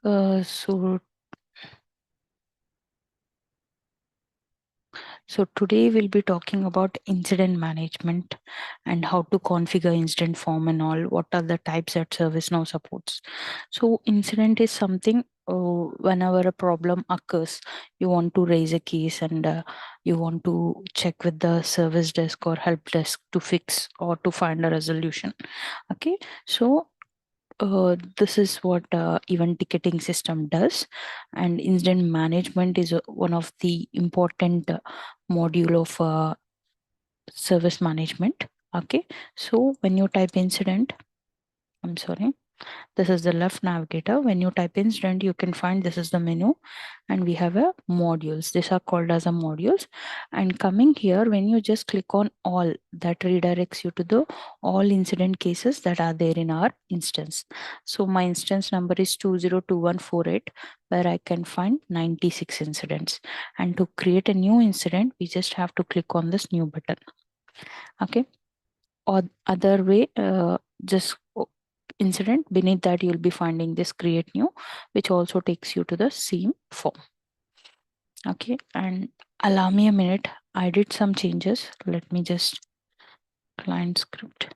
Uh, so So today we'll be talking about incident management and how to configure incident form and all. What are the types that ServiceNow supports? So incident is something whenever a problem occurs, you want to raise a case and you want to check with the service desk or help desk to fix or to find a resolution. Okay, so this is what event ticketing system does, and incident management is one of the important module of service management. Okay, so when you type incident, I'm sorry, this is the left navigator. When you type incident, you can find this is the menu, and we have a modules. These are called as a modules. And coming here, when you just click on all, that redirects you to the all incident cases that are there in our instance. So my instance number is 202148, where I can find 96 incidents. And to create a new incident, we just have to click on this new button. Okay, or other way, just incident beneath that you'll be finding this create new, which also takes you to the same form. Okay, and allow me a minute, I did some changes. Let me just client script.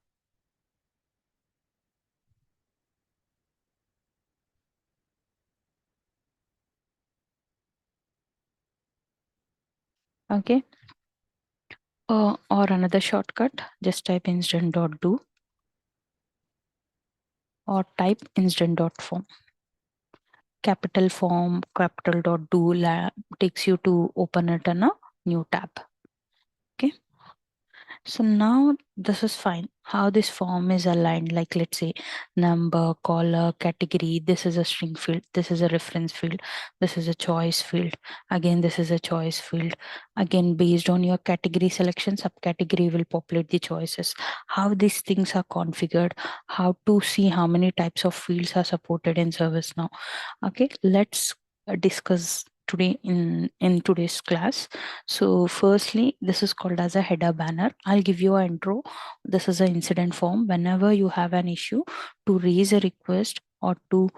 Okay, or another shortcut, just type incident.do or type incident.form. Capital form, capital.do takes you to open it in a new tab. Okay, so now this is fine. How this form is aligned, like let's say number, color, category, this is a string field, this is a reference field, this is a choice field. Again, this is a choice field. Again, based on your category selection, subcategory will populate the choices. How these things are configured, how to see how many types of fields are supported in ServiceNow. Okay, let's discuss today in today's class. So firstly, this is called as a header banner. I'll give you an intro. This is an incident form. Whenever you have an issue, to raise a request or to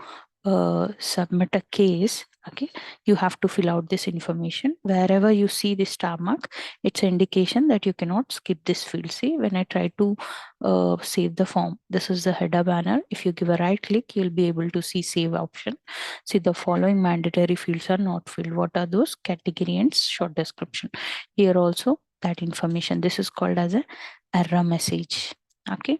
submit a case, okay, you have to fill out this information. Wherever you see this star mark, it's an indication that you cannot skip this field. See, when I try to save the form, this is the header banner. If you give a right click, you'll be able to see save option. See, the following mandatory fields are not filled. What are those? Category and short description. Here also that information. This is called as a error message. Okay,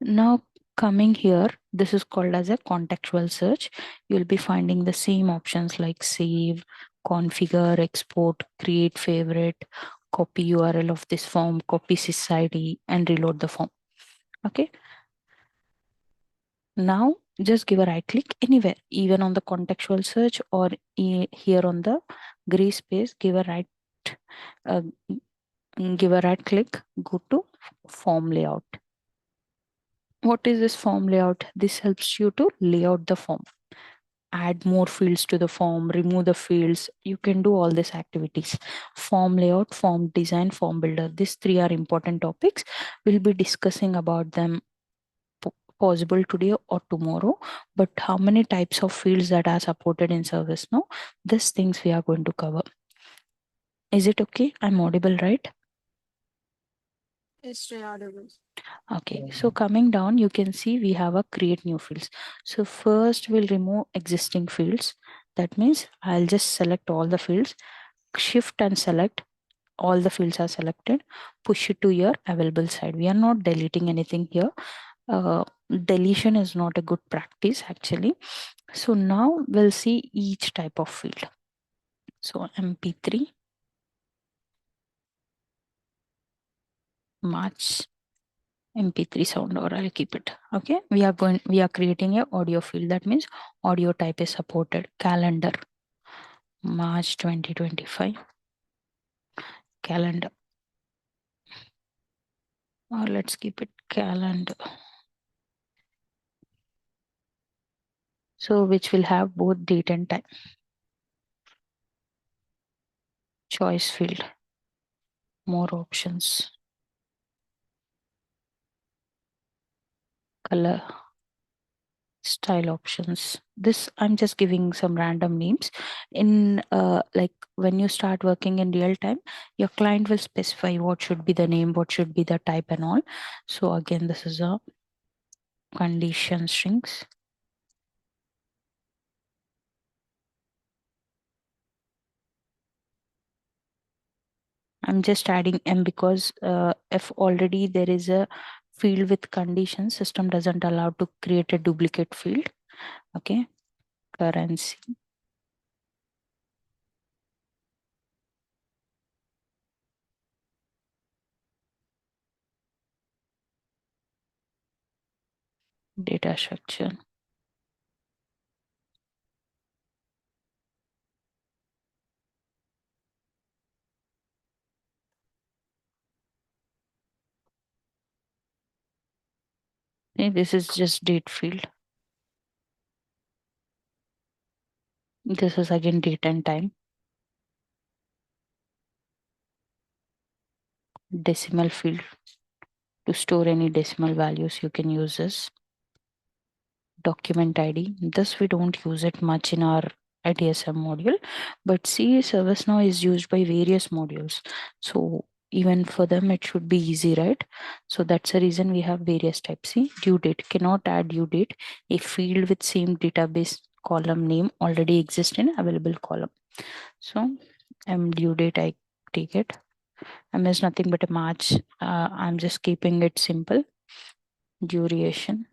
now coming here, this is called as a contextual search. You'll be finding the same options like save, configure, export, create favorite, copy URL of this form, copy sys and reload the form. Okay, now just give a right click anywhere, even on the contextual search or here on the gray space, uh, give a right click, go to form layout. What is this form layout? This helps you to lay out the form, add more fields to the form, remove the fields. You can do all these activities. Form layout, form design, form builder. These three are important topics. We'll be discussing about them possible today or tomorrow. But how many types of fields that are supported in ServiceNow? These things we are going to cover. Is it okay? I'm audible, right? It's audible. Okay, so coming down, you can see we have a create new fields. So first we'll remove existing fields. That means I'll just select all the fields, shift and select, all the fields are selected, push it to your available side. We are not deleting anything here. Deletion is not a good practice actually. So now we'll see each type of field. So MP3, March, MP3 sound, or I'll keep it. Okay. We are creating a audio field. That means audio type is supported. Calendar, March 2025. Calendar. Or let's keep it calendar. So which will have both date and time. Choice field. More options. Color. Style options. this I'm just giving some random names. In like when you start working in real time, your client will specify what should be the name, what should be the type and all. So again, this is a condition strings. I'm just adding M because if already there is a field with condition, system doesn't allow to create a duplicate field. Okay, currency. Data structure. Okay, this is just date field. This is again date and time. Decimal field. To store any decimal values, you can use this. Document ID. This we don't use it much in our ITSM module, but see, ServiceNow is used by various modules. So even for them, it should be easy, right? So that's the reason we have various types. See, due date, cannot add due date. A field with same database column name already exists in available column. So due date, I take it. Is nothing but a March. I'm just keeping it simple. Duration.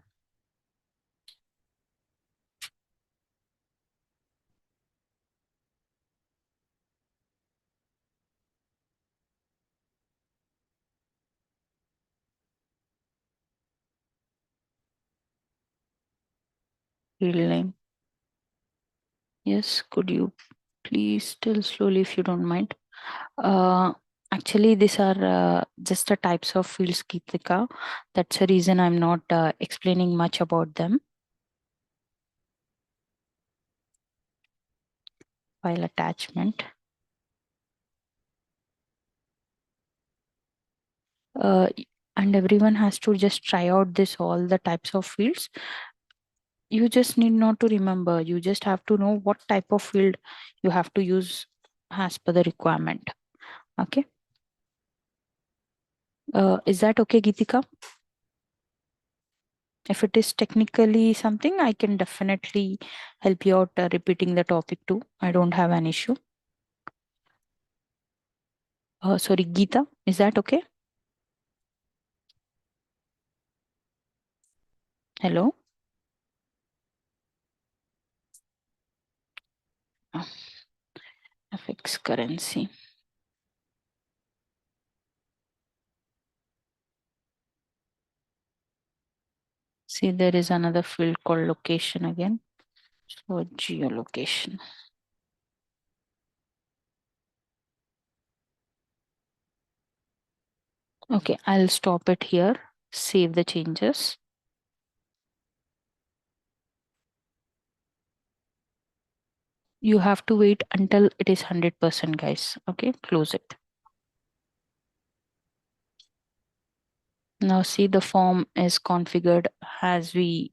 Field name. Yes, could you please tell slowly if you don't mind? Uh, Actually, these are just the types of fields, Geetika. That's the reason I'm not explaining much about them. File attachment. Uh, and everyone has to just try out this all the types of fields. You just need not to remember. You just have to know what type of field you have to use as per the requirement. Okay. Is that okay, Geetika? If it is technically something, I can definitely help you out repeating the topic too. I don't have an issue. Sorry, Geeta, is that okay? Hello? Uh, FX currency. See, there is another field called location again. So geolocation. Okay, I'll stop it here. Save the changes. You have to wait until it is 100%, guys. Okay, close it. Now see, the form is configured as we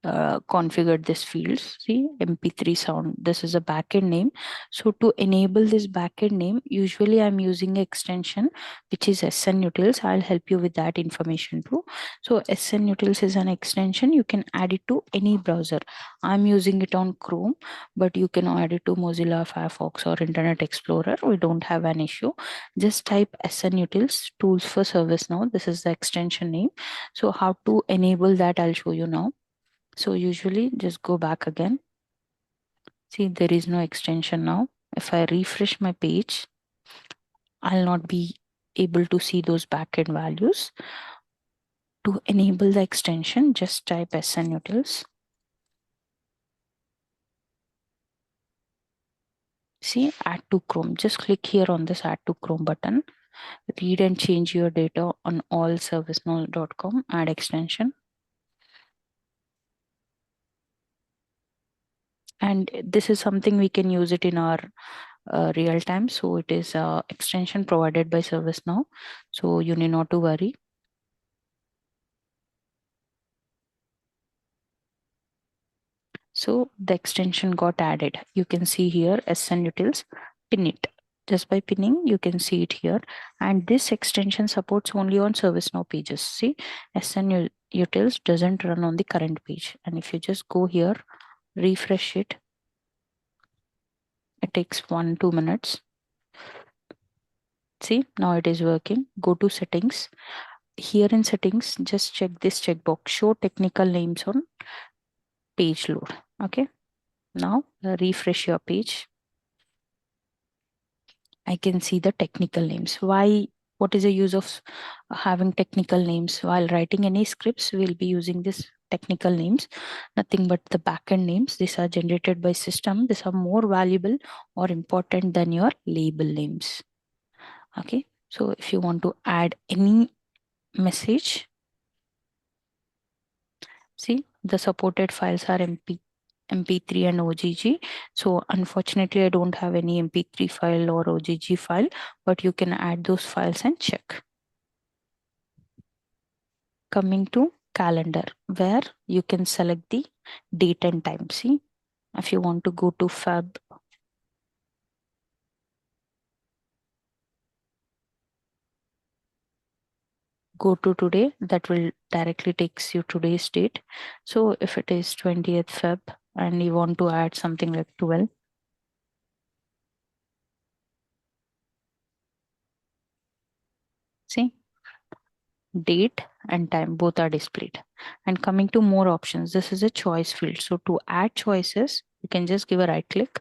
configured this field. See, mp3 sound, this is a backend name. So to enable this backend name, usually I'm using an extension which is SNUtils. I'll help you with that information too. So SNUtils is an extension. You can add it to any browser. I'm using it on Chrome, but you can add it to Mozilla, Firefox, or Internet Explorer. We don't have an issue. Just type SNUtils tools for ServiceNow. This is the extension name. So how to enable that, I'll show you now. So usually just go back again. See, there is no extension now. If I refresh my page, I'll not be able to see those backend values. To enable the extension, just type SNUtils. See, add to Chrome. Just click here on this add to Chrome button. Read and change your data on all servicenow.com, add extension. And this is something we can use it in our real time. So it is extension provided by ServiceNow. So you need not to worry. So the extension got added. You can see here SN utils, pin it. Just by pinning, you can see it here. And this extension supports only on ServiceNow pages. See, SN utils doesn't run on the current page. And if you just go here, refresh it, it takes 1-2 minutes. See, now it is working. Go to settings. Here in settings, just check this checkbox, show technical names on page load. Okay. Now refresh your page. I can see the technical names. Why? What is the use of having technical names? While writing any scripts, we'll be using this technical names, nothing but the backend names. These are generated by system. These are more valuable or important than your label names. Okay. So if you want to add any message, see the supported files are MP3 and OGG. So unfortunately, I don't have any MP3 file or OGG file, but you can add those files and check. Coming to calendar, where you can select the date and time. See, if you want to go to Feb, go to today, that will directly takes you today's date. So if it is 20th Feb and you want to add something like 12, see, date and time both are displayed. And coming to more options, this is a choice field. So to add choices, you can just give a right click,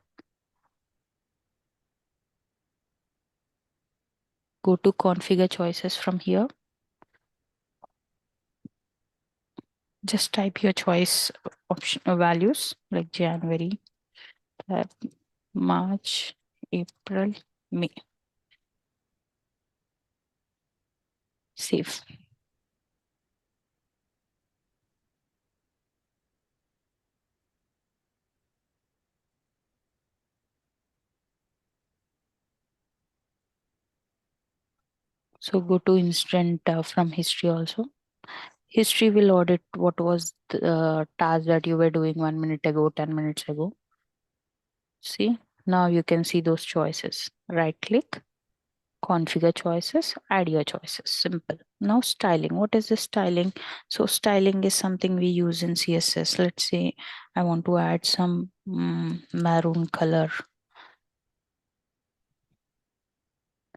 go to configure choices from here, just type your choice option values like January, March, April, May. Save. So go to incident from history also. History will audit what was the task that you were doing 1 minute ago, 10 minutes ago. See, now you can see those choices. Right click, configure choices, add your choices. Simple. Now styling. What is the styling? So styling is something we use in CSS. Let's say I want to add some maroon color.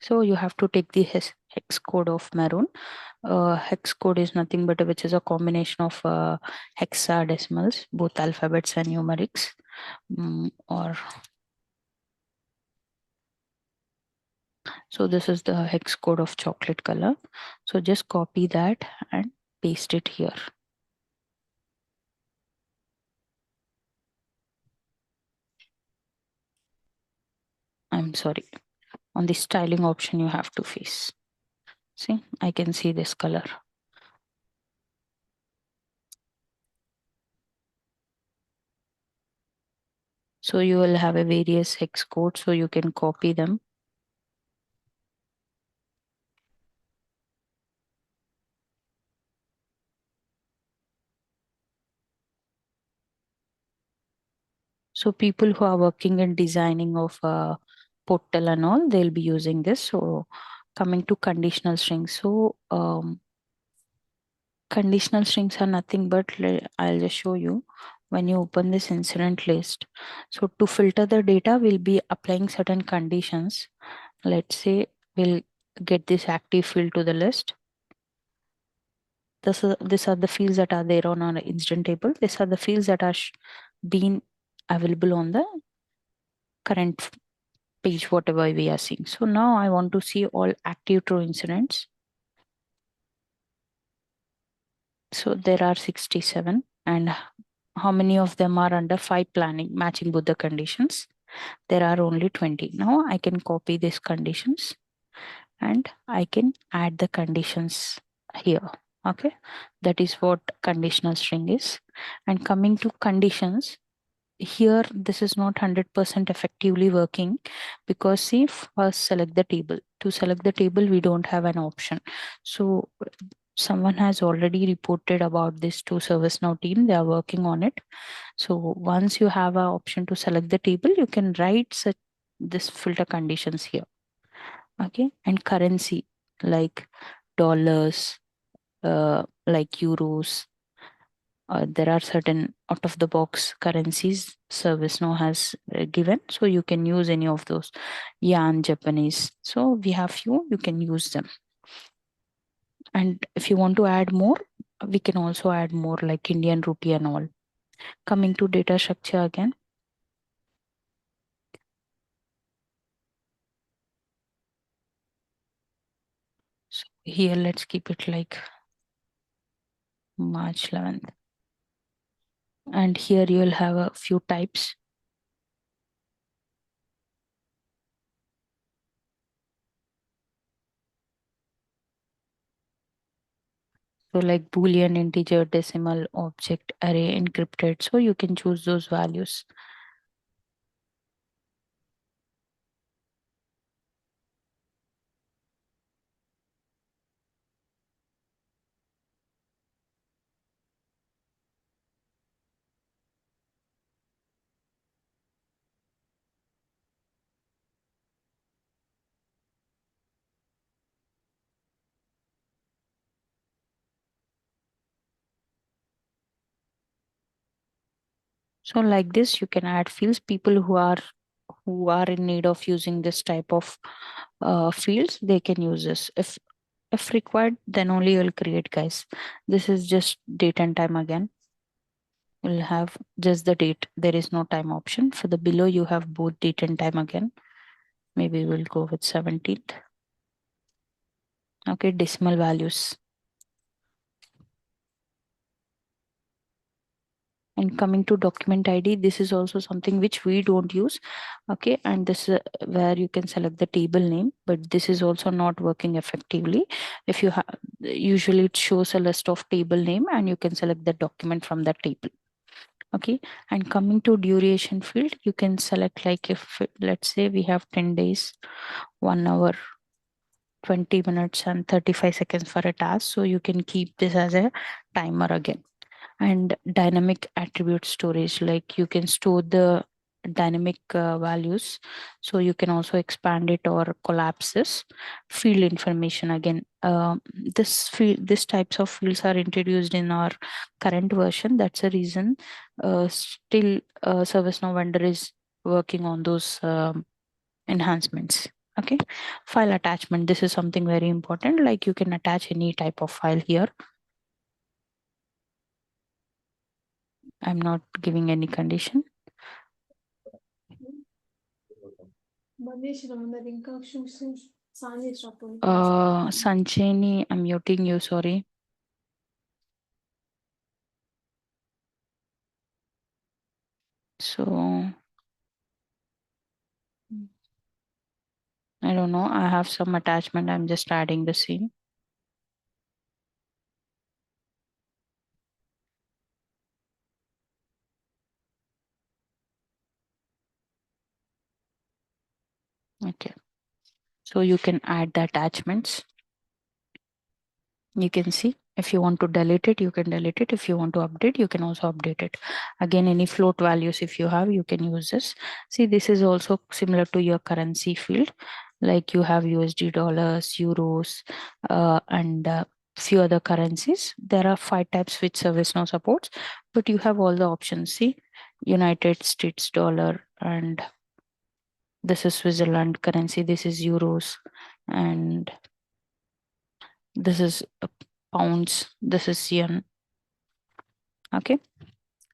So you have to take the hex code of maroon. Hex code is nothing but which is a combination of hexadecimals, both alphabets and numerics. Or so this is the hex code of chocolate color. So just copy that and paste it here. I'm sorry. On the styling option, you have to face. See, I can see this color. So you will have a various hex code, so you can copy them. So people who are working in designing of a portal and all, they'll be using this. So coming to conditional strings. So conditional strings are nothing but I'll just show you when you open this incident list. So to filter the data, we'll be applying certain conditions. Let's say we'll get this active field to the list. These are the fields that are there on our incident table. These are the fields that are being available on the current page, whatever we are seeing. So now I want to see all active true incidents. So there are 67, and how many of them are under 5 planning, matching both the conditions? There are only 20. Now I can copy these conditions and I can add the conditions here. Okay, that is what conditional string is. And coming to conditions, here this is not 100% effectively working because see, first select the table. To select the table, we don't have an option. So someone has already reported about this to ServiceNow team. They are working on it. So once you have an option to select the table, you can write such this filter conditions here. Okay, and currency like dollars, like euros. There are certain out of the box currencies ServiceNow has given, so you can use any of those. Yen, Japanese. So we have few, you can use them. And if you want to add more, we can also add more like Indian rupee and all. Coming to data structure again. So here, let's keep it like March 11th. And here you'll have a few types. So like Boolean, integer, decimal, object, array, encrypted. So you can choose those values. So like this, you can add fields. People who are in need of using this type of fields, they can use this. If required, then only you'll create, guys. This is just date and time again. We'll have just the date. There is no time option. For the below, you have both date and time again. Maybe we'll go with 17th. Okay, decimal values. And coming to document ID, this is also something which we don't use. Okay, and this is where you can select the table name, but this is also not working effectively. If you have, usually it shows a list of table name and you can select the document from that table. Okay, and coming to duration field, you can select like if let's say we have 10 days, 1 hour, 20 minutes and 35 seconds for a task. So you can keep this as a timer again. And dynamic attribute storage, like you can store the dynamic values, so you can also expand it or collapse this. Field information again, this types of fields are introduced in our current version. That's a reason still ServiceNow vendor is working on those enhancements. Okay, file attachment, this is something very important, like you can attach any type of file here. I'm not giving any condition. Sancheni, I'm muting you, sorry. So, I don't know. I have some attachment. I'm just adding the scene. Okay. So you can add the attachments. You can see if you want to delete it, you can delete it. If you want to update, you can also update it. Again, any float values, if you have, you can use this. See, this is also similar to your currency field. Like you have USD dollars, euros, and few other currencies. There are 5 types which ServiceNow supports, but you have all the options. See, United States dollar, and this is Switzerland currency. This is euros, and this is pounds. This is yen. Okay,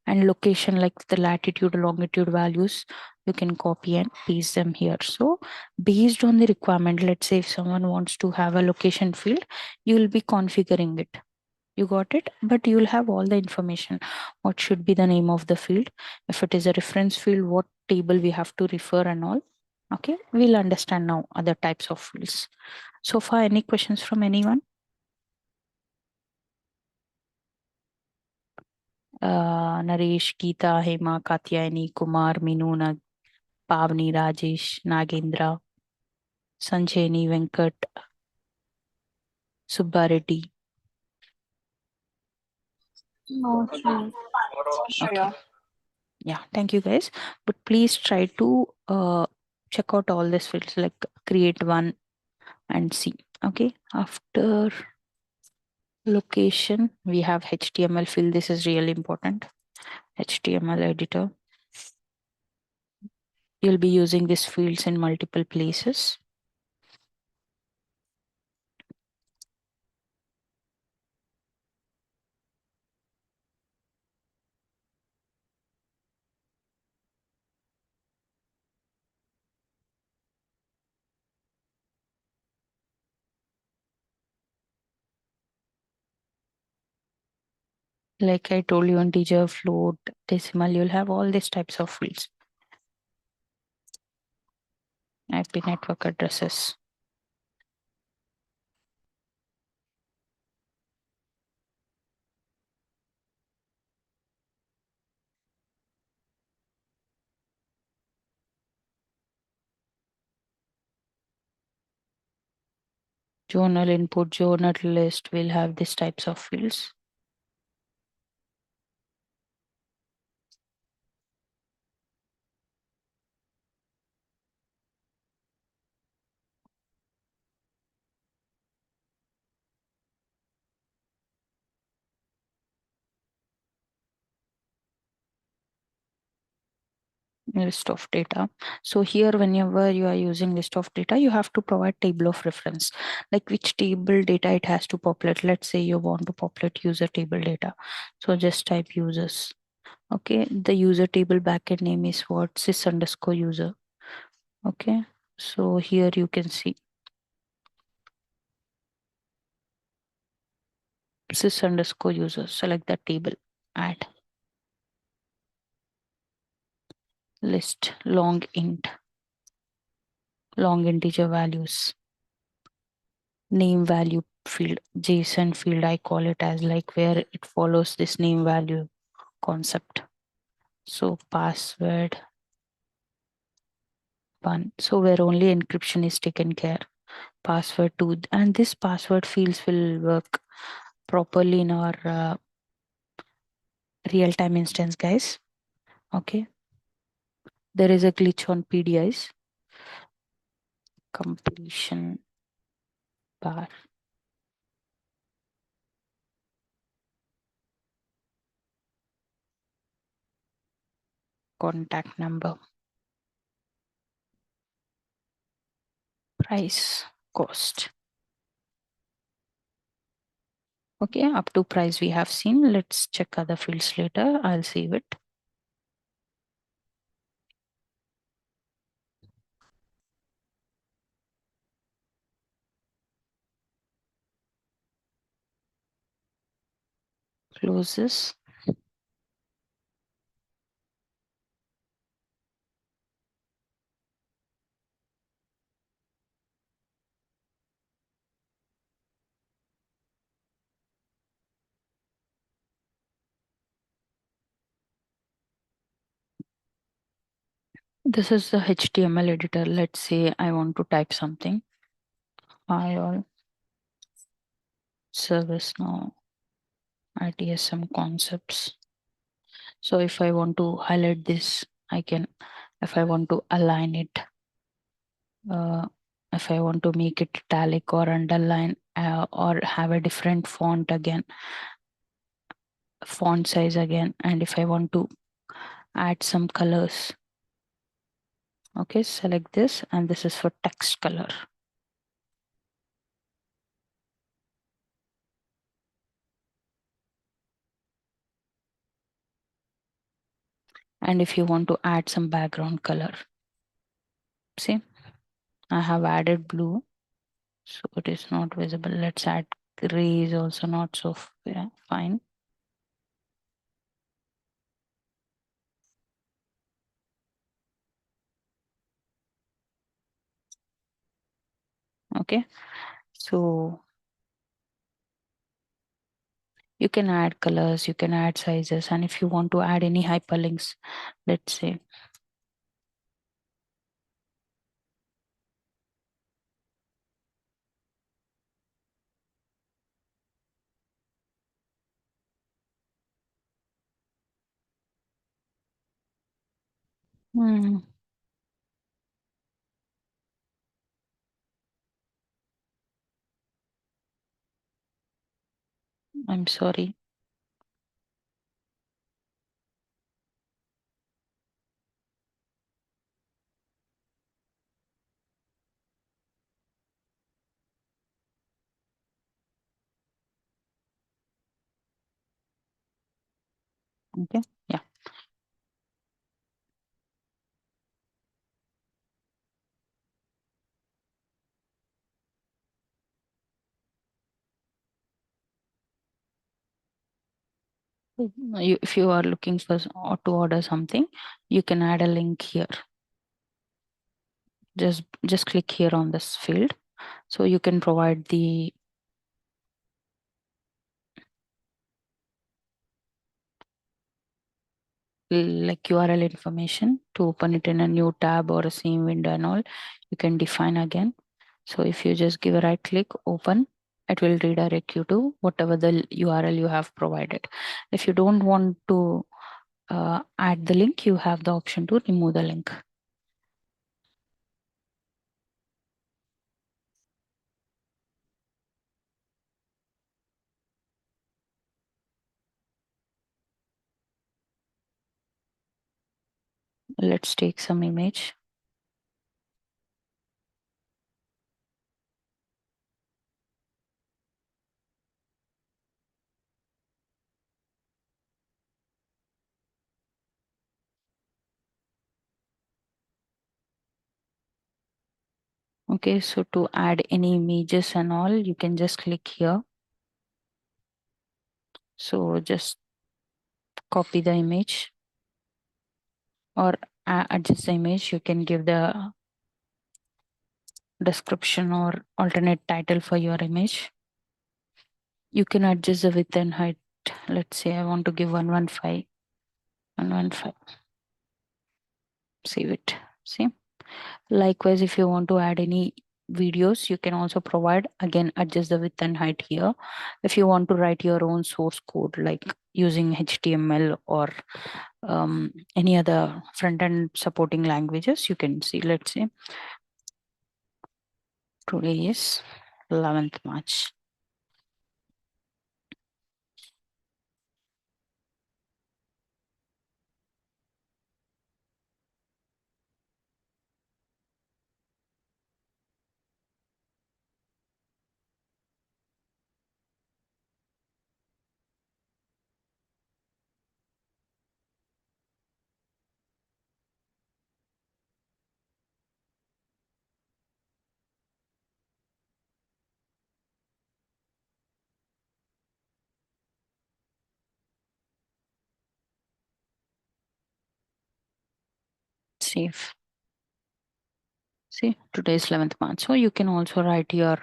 and location, like the latitude, longitude values, you can copy and paste them here. So based on the requirement, let's say if someone wants to have a location field, you will be configuring it. You got it, but you will have all the information. What should be the name of the field? If it is a reference field, what table we have to refer and all. Okay, we'll understand now other types of fields. So far, any questions from anyone? Naresh, Geeta, Hema, Katyayani, Kumar, Minu, Pavni, Rajesh, Nagendra, Sanjayani, Venkat, Subbareddy. Okay. Okay. Sure. Yeah, thank you guys. But please try to check out all these fields, like create one and see. Okay. After location, we have HTML field. This is really important. HTML editor. You'll be using these fields in multiple places. Like I told you, integer, float, decimal, you'll have all these types of fields. IP network addresses. Journal input, journal list will have these types of fields. List of data. So here, whenever you are using list of data, you have to provide table of reference, like which table data it has to populate. Let's say you want to populate user table data. So just type users. Okay. The user table backend name is what? Sys underscore user. Okay. So here you can see sys underscore user. Select that table. Add list long integer values. Name value field, JSON field, I call it as, like where it follows this name value concept. So password one. So where only encryption is taken care. Password two, and this password fields will work properly in our real-time instance, guys. Okay. There is a glitch on PDIs. Completion bar. Contact number. Price. Cost. Okay, up to price we have seen. Let's check other fields later. I'll save it. Close this. This is the HTML editor. Let's say I want to type something. Hi all. ServiceNow ITSM concepts. So if I want to highlight this, I can. If I want to align it, uh, if I want to make it italic or underline, or have a different font again, font size again, and if I want to add some colors, okay, select this, and this is for text color. And if you want to add some background color, see, I have added blue, so it is not visible. Let's add gray, is also not so fine. Okay, so you can add colors, you can add sizes, and if you want to add any hyperlinks, let's say, Hmm. I'm sorry. Okay. Yeah. If you are looking for or to order something, you can add a link here. Just click here on this field. So you can provide the like URL information to open it in a new tab or a same window and all. You can define again. So if you just give a right click, open, it will redirect you to whatever the URL you have provided. If you don't want to add the link, you have the option to remove the link. Let's take some image. Okay, so to add any images and all, you can just click here. So just copy the image or adjust the image. You can give the description or alternate title for your image. You can adjust the width and height. Let's say I want to give 115, 115. Save it. See. Likewise, if you want to add any videos, you can also provide, again, adjust the width and height here. If you want to write your own source code, like using HTML or any other front end supporting languages, you can see. Let's say today is 11th March. Save. See, today is 11th March. So you can also write your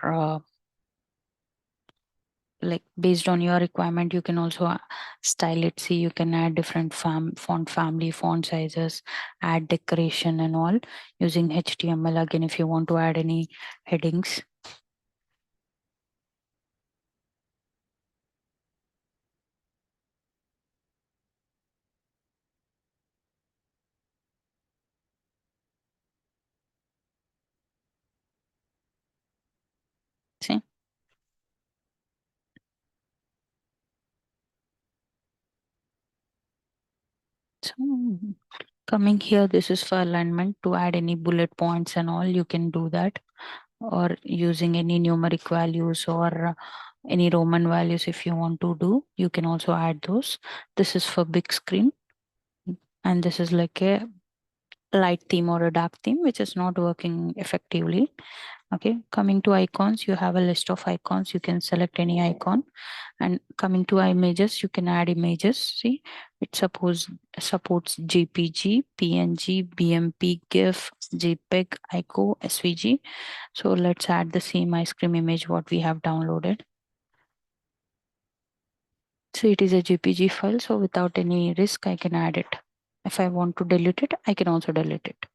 like based on your requirement, you can also style it. See, you can add different font family, font sizes, add decoration and all using HTML. Again, if you want to add any headings. See, so coming here, this is for alignment. To add any bullet points and all, you can do that, or using any numeric values or any Roman values. If you want to do, you can also add those. This is for big screen, and this is like a light theme or a dark theme which is not working effectively. Okay, coming to icons, you have a list of icons. You can select any icon, and coming to images, you can add images. See, it supports JPG, PNG, BMP, GIF, JPEG, ICO, SVG. So let's add the same ice cream image what we have downloaded. So it is a JPG file, so without any risk I can add it. If I want to delete it, I can also delete it.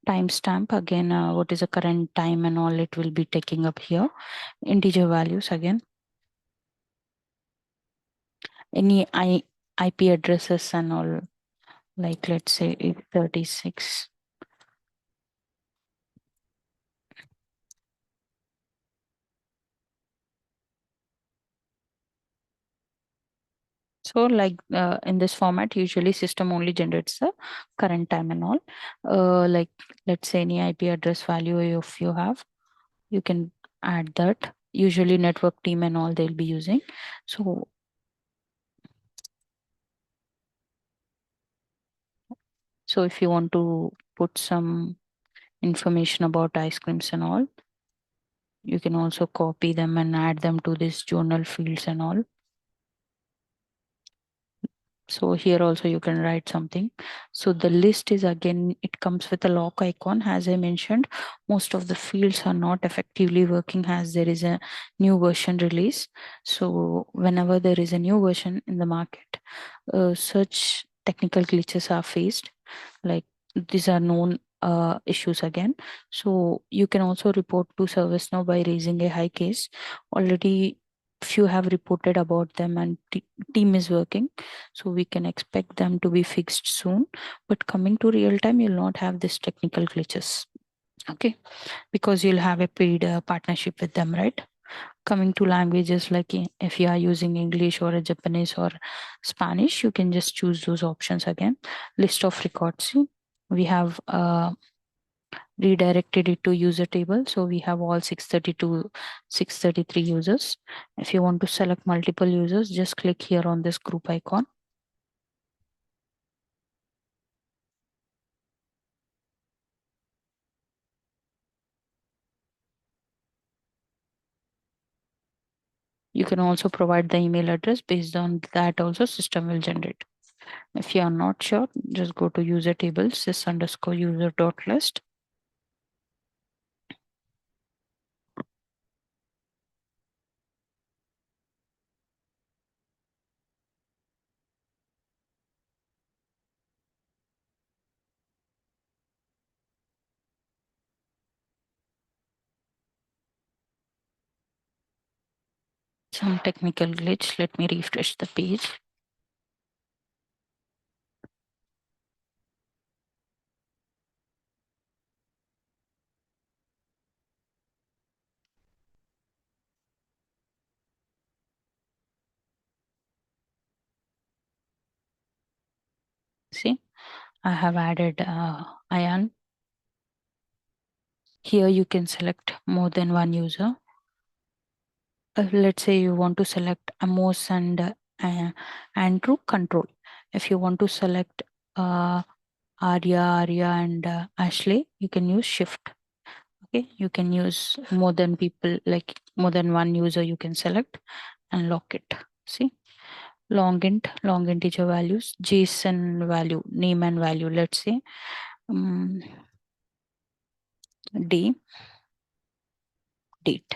Timestamp, again, what is the current time and all, it will be taking up here. Integer values, again, any IP addresses and all, like let's say 836. So like in this format, usually system only generates the current time and all. Like let's say any IP address value if you have, you can add that. Usually network team and all they'll be using. So if you want to put some information about ice creams and all, you can also copy them and add them to this journal fields and all. So here also you can write something. So the list is again, it comes with a lock icon. As I mentioned, most of the fields are not effectively working as there is a new version release. So whenever there is a new version in the market, such technical glitches are faced. Like these are known issues again. So you can also report to ServiceNow by raising a high case. Already few have reported about them and team is working, so we can expect them to be fixed soon. But coming to real time, you'll not have this technical glitches. Okay, because you'll have a paid partnership with them, right? Coming to languages, like if you are using English or a Japanese or Spanish, you can just choose those options again. List of records. See, we have redirected it to user table. So we have all 632, 633 users. If you want to select multiple users, just click here on this group icon. You can also provide the email address. Based on that also system will generate. If you are not sure, just go to user table, sys underscore user dot list. Some technical glitch. Let me refresh the page. See, I have added Ion. Here you can select more than one user. Let's say you want to select Amos and Andrew, control. If you want to select Arya and Ashley, you can use shift. Okay, you can use more than people, like more than one user you can select and lock it. See, long integer values, JSON value, name and value. Let's say um, day, date.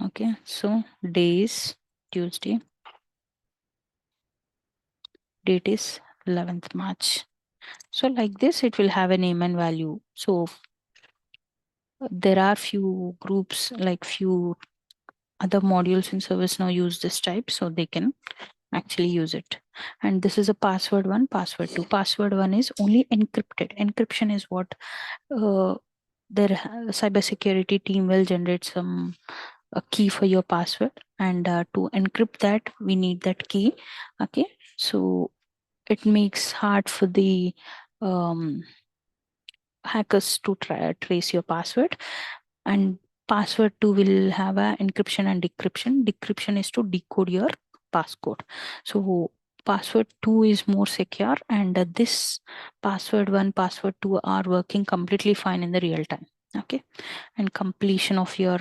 Okay, so day is Tuesday, date is 11th March. So like this, it will have a name and value. So there are few groups, like few other modules in ServiceNow use this type, so they can actually use it. And this is a password one, password two. Password one is only encrypted. Encryption is what their cybersecurity team will generate some a key for your password, and to encrypt that we need that key. Okay, so it makes hard for the um, hackers to trace your password. And password 2 will have a encryption and decryption. Decryption is to decode your passcode. So password 2 is more secure, and this password 1, password 2 are working completely fine in the real time. Okay, and completion of your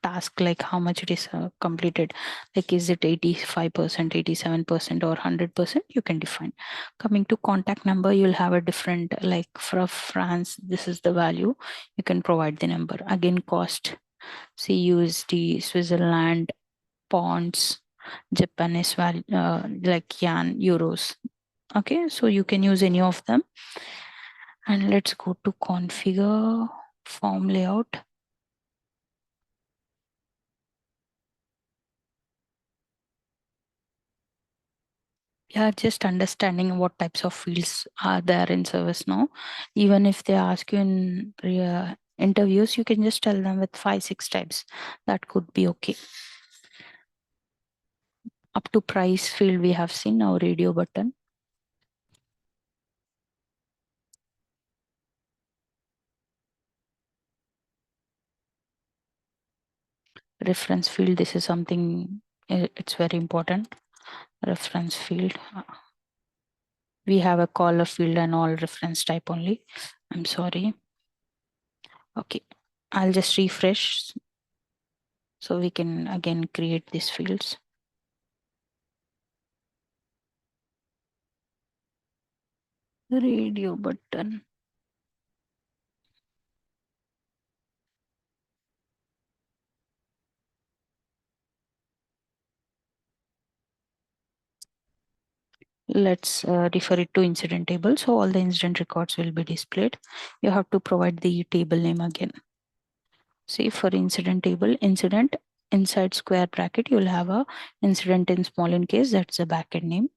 task, like how much it is completed, like is it 85%, 87%, or 100%, you can define. Coming to contact number, you'll have a different, like for France, this is the value, you can provide the number. Again, cost, CUSD, Switzerland, pounds, Japanese value, like yen, euros. Okay, so you can use any of them. And let's go to configure form layout. Yeah, just understanding what types of fields are there in ServiceNow. Even if they ask you in interviews, you can just tell them with 5, 6 types. That could be okay. Up to price field, we have seen now radio button. Reference field, this is something, it's very important. Reference field. We have a caller field and all reference type only. I'm sorry. Okay, I'll just refresh so we can again create these fields. Radio button. Let's refer it to incident table. So all the incident records will be displayed. You have to provide the table name again. See, for incident table, incident inside square bracket, you'll have a incident in small in case, that's the backend name.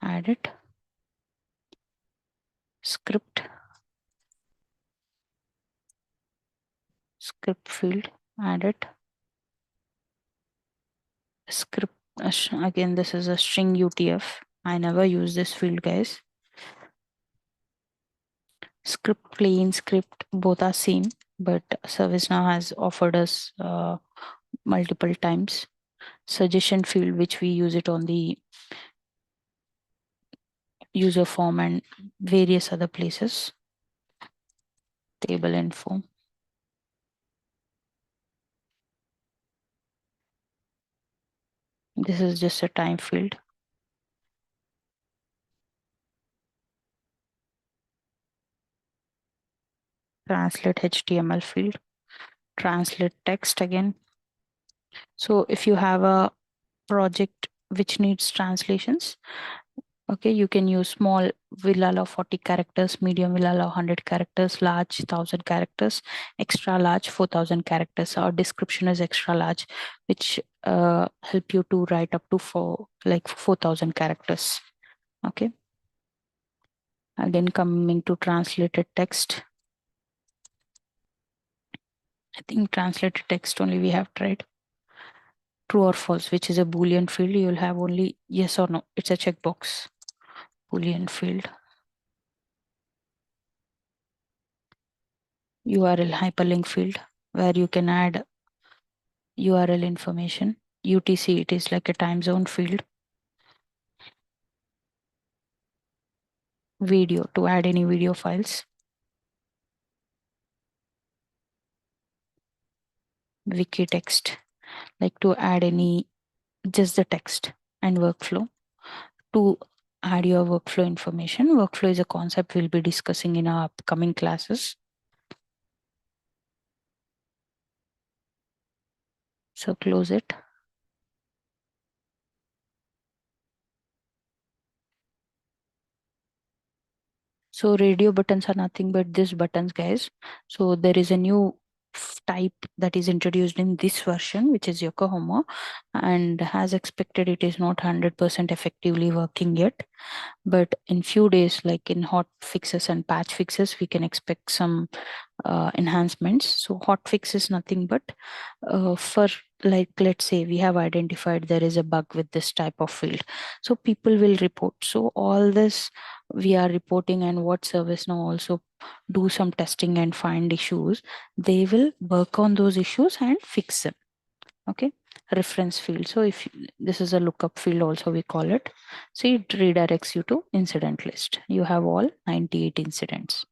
Add it. Script field, add it. Script, again, this is a string UTF. I never use this field, guys. Script, plain script, both are same, but ServiceNow has offered us multiple times. Suggestion field, which we use it on the user form and various other places. Table info. This is just a time field. Translate HTML field. Translate text again. So if you have a project which needs translations, okay, you can use small will allow 40 characters, medium will allow 100 characters, large 1000 characters, extra large 4000 characters. Our description is extra large, which help you to write up to 4000 characters. Okay. Again, coming to translated text. I think translated text only we have tried. True or false, which is a Boolean field. You will have only yes or no. It's a checkbox. Boolean field. URL hyperlink field where you can add URL information. UTC, it is like a time zone field. Video, to add any video files. Wiki text, like to add any, just the text. And workflow, to add your workflow information. Workflow is a concept we'll be discussing in our upcoming classes. So close it. So radio buttons are nothing but these buttons, guys. So there is a new type that is introduced in this version, which is Yokohama, and as expected, it is not 100% effectively working yet. But in few days, like in hot fixes and patch fixes, we can expect some enhancements. So hot fix is nothing but for, like, let's say we have identified there is a bug with this type of field, so people will report. So all this we are reporting, and what ServiceNow also do some testing and find issues. They will work on those issues and fix them. Okay. Reference field, so if this is a lookup field also we call it. See, it redirects you to incident list. You have all 98 incidents.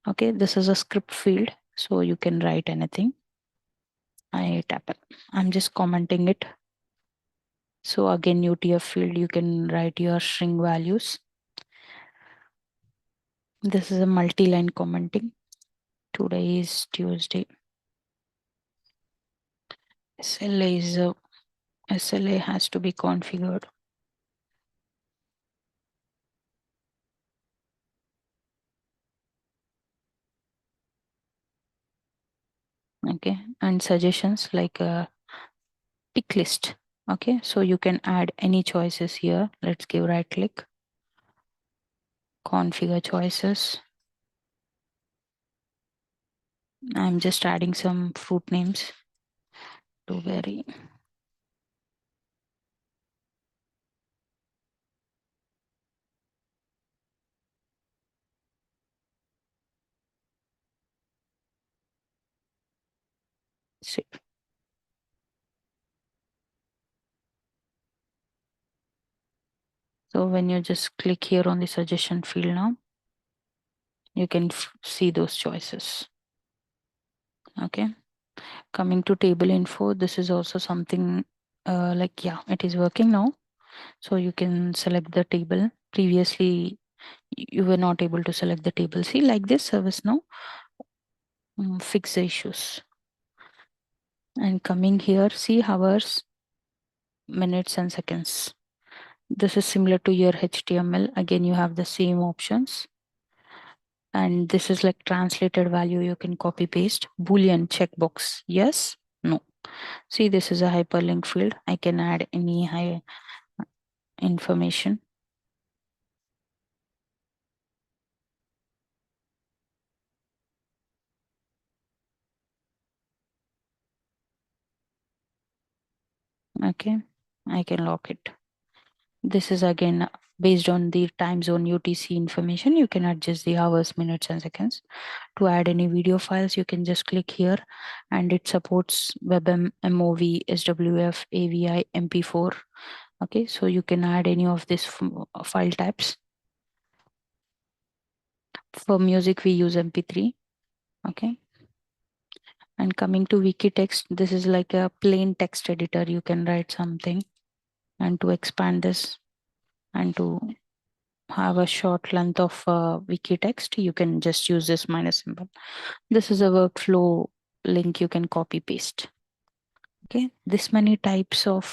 Okay, this is a script field, so you can write anything. I tap it. I'm just commenting it. So again, UTF field, you can write your string values. This is a multi-line commenting. Today is Tuesday. SLA is SLA has to be configured. Okay, and suggestions like a tick list. Okay, so you can add any choices here. Let's give right click, configure choices. I'm just adding some fruit names to vary. See. So when you just click here on the suggestion field now, you can see those choices. Okay. Coming to table info, this is also something like, yeah, it is working now. So you can select the table. Previously, you were not able to select the table. See, like this service now, fix the issues. And coming here, see hours, minutes, and seconds. This is similar to your HTML. Again, you have the same options. And this is like translated value. You can copy paste. Boolean checkbox. Yes, no. See, this is a hyperlink field. I can add any high information. Okay, I can lock it. This is again based on the time zone UTC information. You can adjust the hours, minutes, and seconds. To add any video files, you can just click here, and it supports WebM, MOV, SWF, AVI, MP4. Okay, so you can add any of these file types. For music, we use MP3. Okay. And coming to wiki text, this is like a plain text editor. You can write something, and to expand this and to have a short length of wiki text, you can just use this minus symbol. This is a workflow link you can copy paste. Okay, this many types of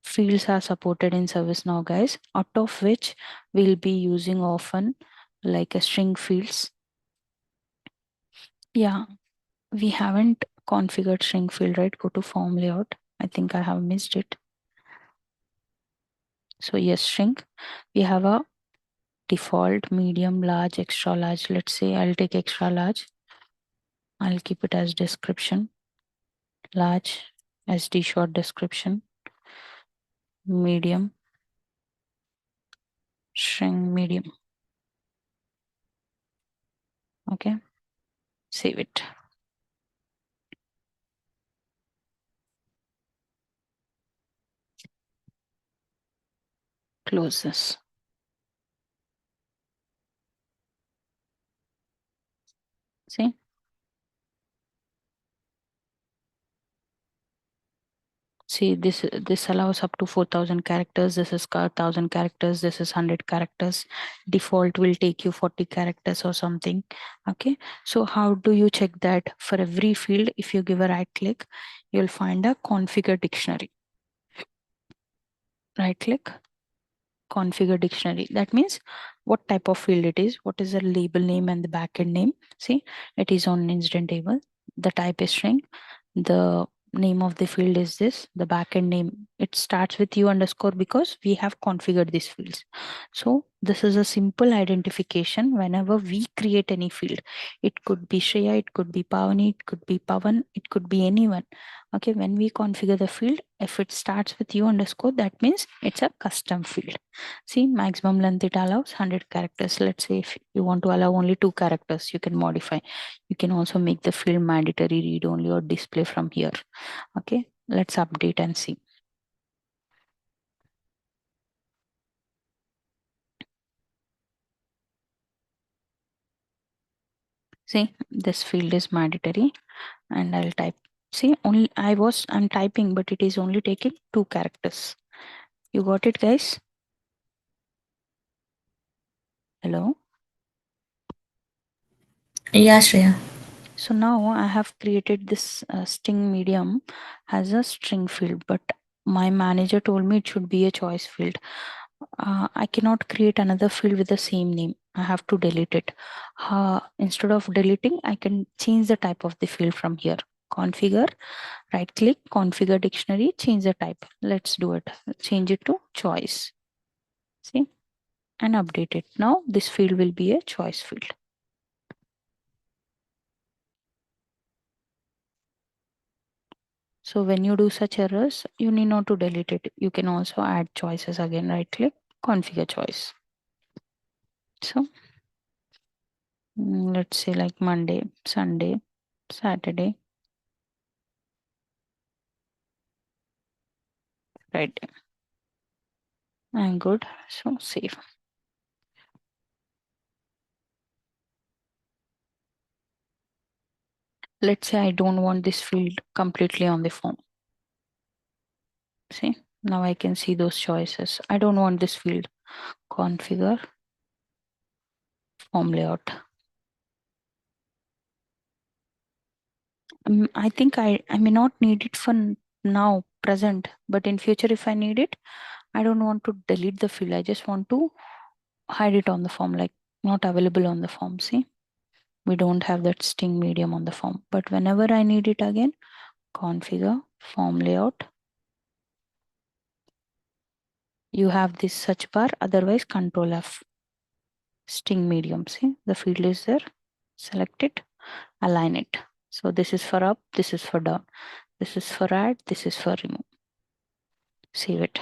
fields are supported in ServiceNow, guys, out of which we'll be using often like a string fields. Yeah, we haven't configured string field, right? Go to form layout. I think I have missed it. So yes, string. We have a default, medium, large, extra large. Let's say I'll take extra large. I'll keep it as description. Large, SD short description. Medium, string medium. Okay, save it. Close this. See? See, this allows up to 4,000 characters. This is 1,000 characters. This is 100 characters. Default will take you 40 characters or something. Okay. So how do you check that? For every field, if you give a right click, you'll find a configure dictionary. Right click, configure dictionary. That means what type of field it is, what is the label name and the backend name. See, it is on incident table. The type is string. The name of the field is this. The backend name, it starts with U underscore because we have configured these fields. So this is a simple identification whenever we create any field. It could be Shreya, it could be Pavani, it could be Pavan, it could be anyone. Okay, when we configure the field, if it starts with U underscore, that means it's a custom field. See, maximum length it allows 100 characters. Let's say if you want to allow only 2 characters, you can modify. You can also make the field mandatory read only or display from here. Okay, let's update and see. See, this field is mandatory, and I'll type. See, I'm typing, but it is only taking 2 characters. You got it, guys? Hello? Yeah, Shreya. So now I have created this string medium as a string field, but my manager told me it should be a choice field. I cannot create another field with the same name. I have to delete it. Instead of deleting, I can change the type of the field from here. Configure, right click, configure dictionary, change the type. Let's do it. Change it to choice. See, and update it. Now this field will be a choice field. So when you do such errors, you need not to delete it. You can also add choices again, right click, configure choice. So let's say like Monday, Sunday, Saturday, Friday. I'm good. So save. Let's say I don't want this field completely on the form. See, now I can see those choices. I don't want this field. Configure form layout. I think I may not need it for now, present, but in future, if I need it, I don't want to delete the field. I just want to hide it on the form, like not available on the form. See, we don't have that string medium on the form, but whenever I need it again, configure form layout. You have this search bar, otherwise Control F. String medium. See, the field is there. Select it, align it. So this is for up, this is for down, this is for add, this is for remove. Save it.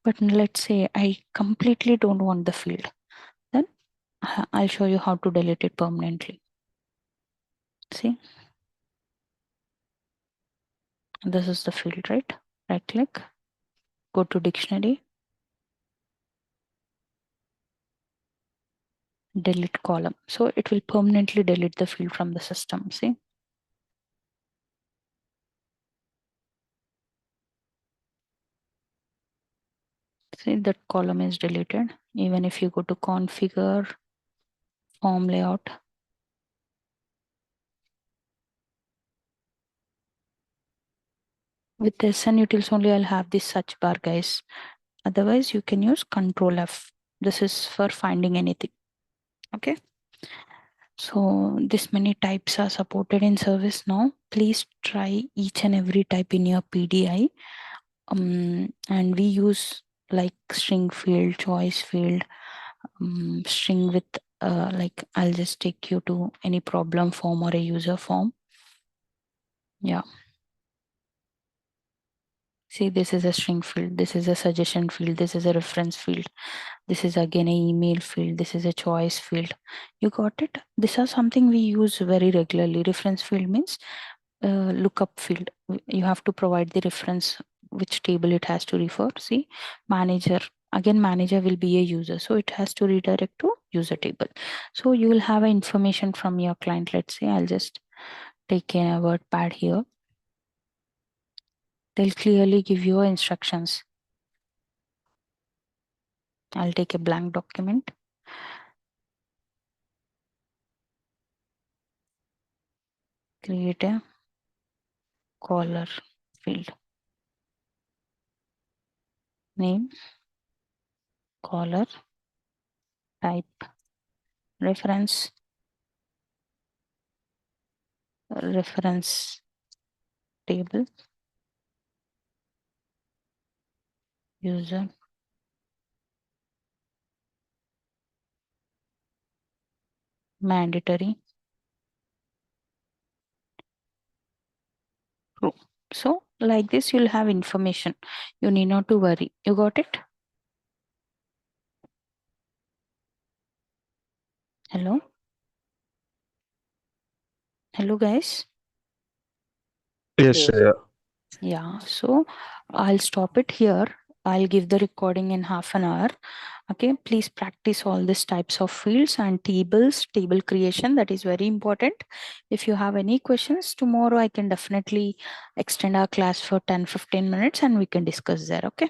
But let's say I completely don't want the field. Then I'll show you how to delete it permanently. See, this is the field, right? Right click, go to dictionary, delete column. So it will permanently delete the field from the system. See, that column is deleted. Even if you go to configure form layout, with SN utils only, I'll have this search bar, guys. Otherwise, you can use Control F. This is for finding anything. Okay. So this many types are supported in ServiceNow. Please try each and every type in your PDI. And we use like string field, choice field, string with like I'll just take you to any problem form or a user form. Yeah. See, this is a string field. This is a suggestion field. This is a reference field. This is again an email field. This is a choice field. You got it? This is something we use very regularly. Reference field means lookup field. You have to provide the reference, which table it has to refer. See, manager. Again, manager will be a user. So it has to redirect to user table. So you will have information from your client. Let's say I'll just take a word pad here. They'll clearly give you instructions. I'll take a blank document. Create a caller field. Name, caller, type, reference, reference table, user, mandatory, true. So like this, you'll have information. You need not to worry. You got it? Hello? Hello, guys? Yes, yeah. Yeah, so I'll stop it here. I'll give the recording in half an hour. Okay, please practice all these types of fields and tables, table creation. That is very important. If you have any questions tomorrow, I can definitely extend our class for 10-15 minutes and we can discuss there. Okay.